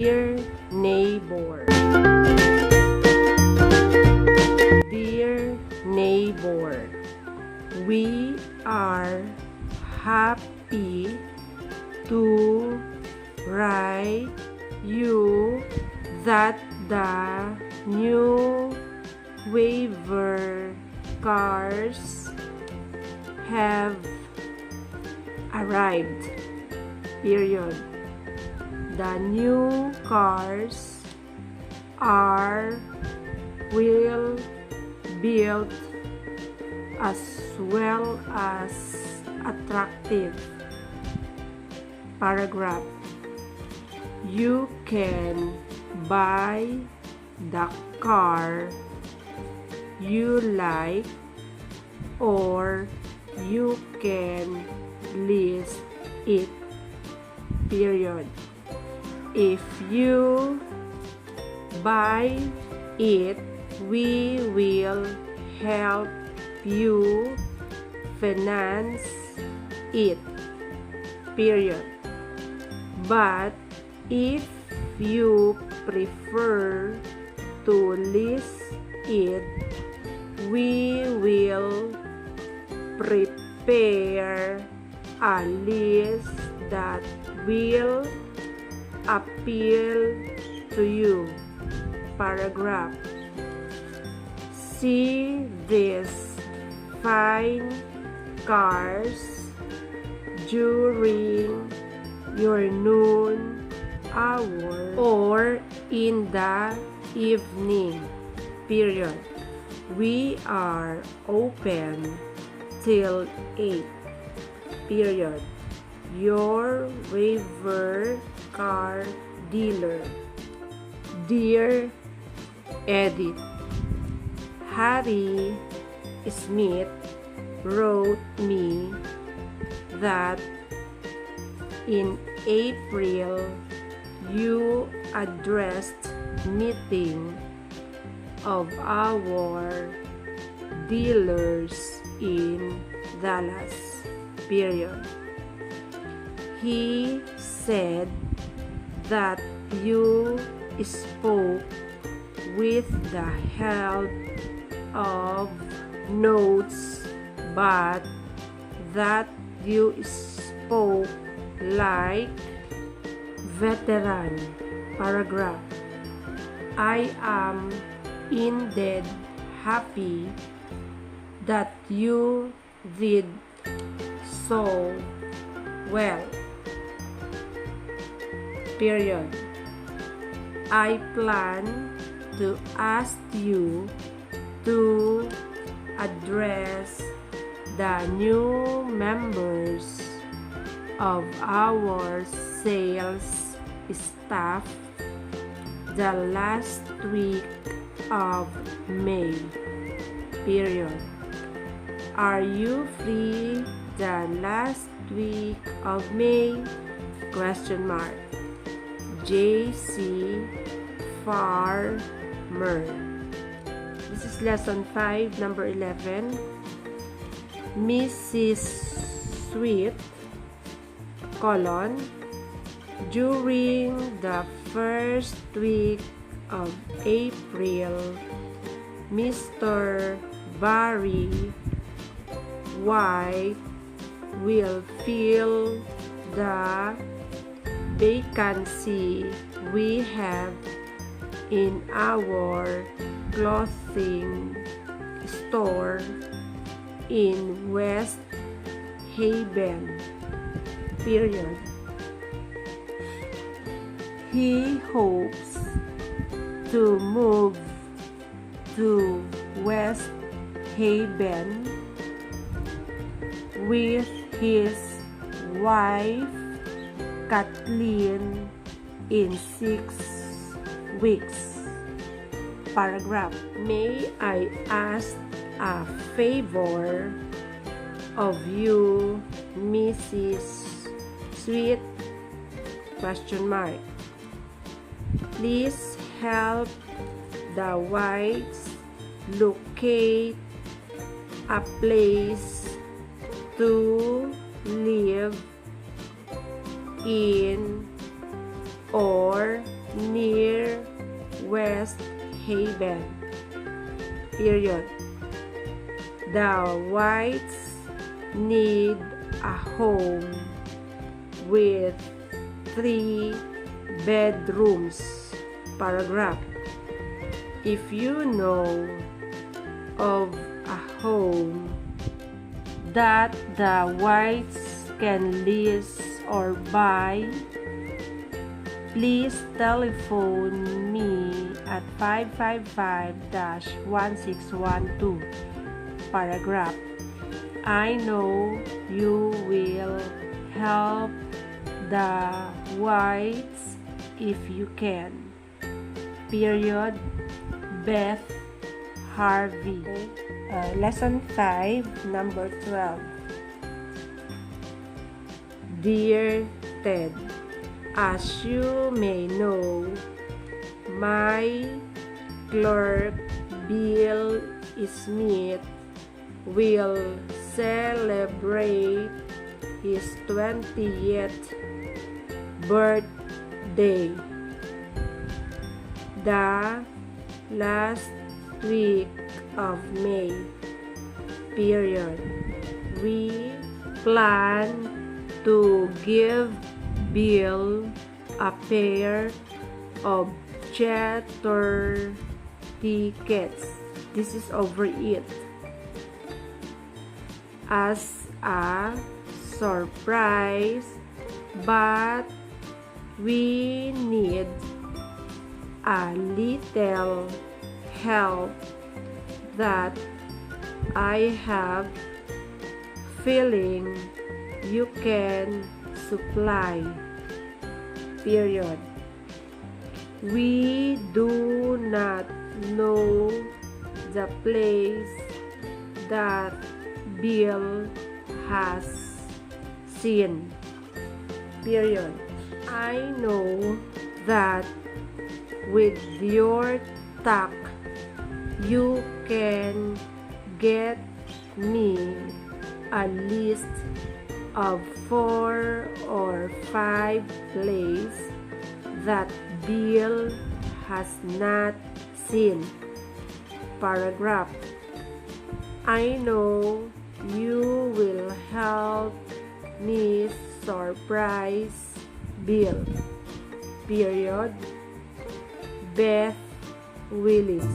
Dear neighbor. Dear neighbor, we are happy to write you that the new waiver cars have arrived. Period. The new cars will built as well as attractive. Paragraph. You can buy the car you like, or you can lease it. Period. If you buy it, we will help you finance it. Period. But if you prefer to lease it, we will prepare a lease that will appeal to you. Paragraph. See these fine cars during your noon hour or in the evening. Period. We are open till 8. Period. Your waiver car dealer. Dear Edith, Harry Smith wrote me that in April you addressed meeting of our dealers in Dallas. Period. He said that you spoke with the help of notes, but that you spoke like veteran. Paragraph. I am indeed happy that you did so well. Period. I plan to ask you to address the new members of our sales staff the last week of May. Period. Are you free the last week of May? Question mark. J.C. Farmer. This is lesson 5, number 11. Mrs. Sweet, during the first week of April, Mr. Barry White will fill the vacancy we have in our clothing store in West Haven. Period. He hopes to move to West Haven with his wife Kathleen in 6 weeks. Paragraph. May I ask a favor of you, Mrs. Sweet? Question mark. Please help the Whites locate a place to live in or near West Haven. Period. The Whites need a home with 3 bedrooms. Paragraph. If you know of a home that the Whites can lease or buy, please telephone me at 555-1612. Paragraph. I know you will help the Whites if you can. Period. Beth Harvey. Lesson 5, number 12. Dear Ted, as you may know, my clerk Bill Smith will celebrate his 20th birthday the last week of May. Period. We plan to give Bill a pair of theater tickets. This is over it. As a surprise, but we need a little help that I have feeling you can supply. Period. We do not know the place that Bill has seen. Period. I know that with your tact, you can get me a list of 4 or 5 places that Bill has not seen. Paragraph. I know you will help me surprise Bill. Period. Beth Willis.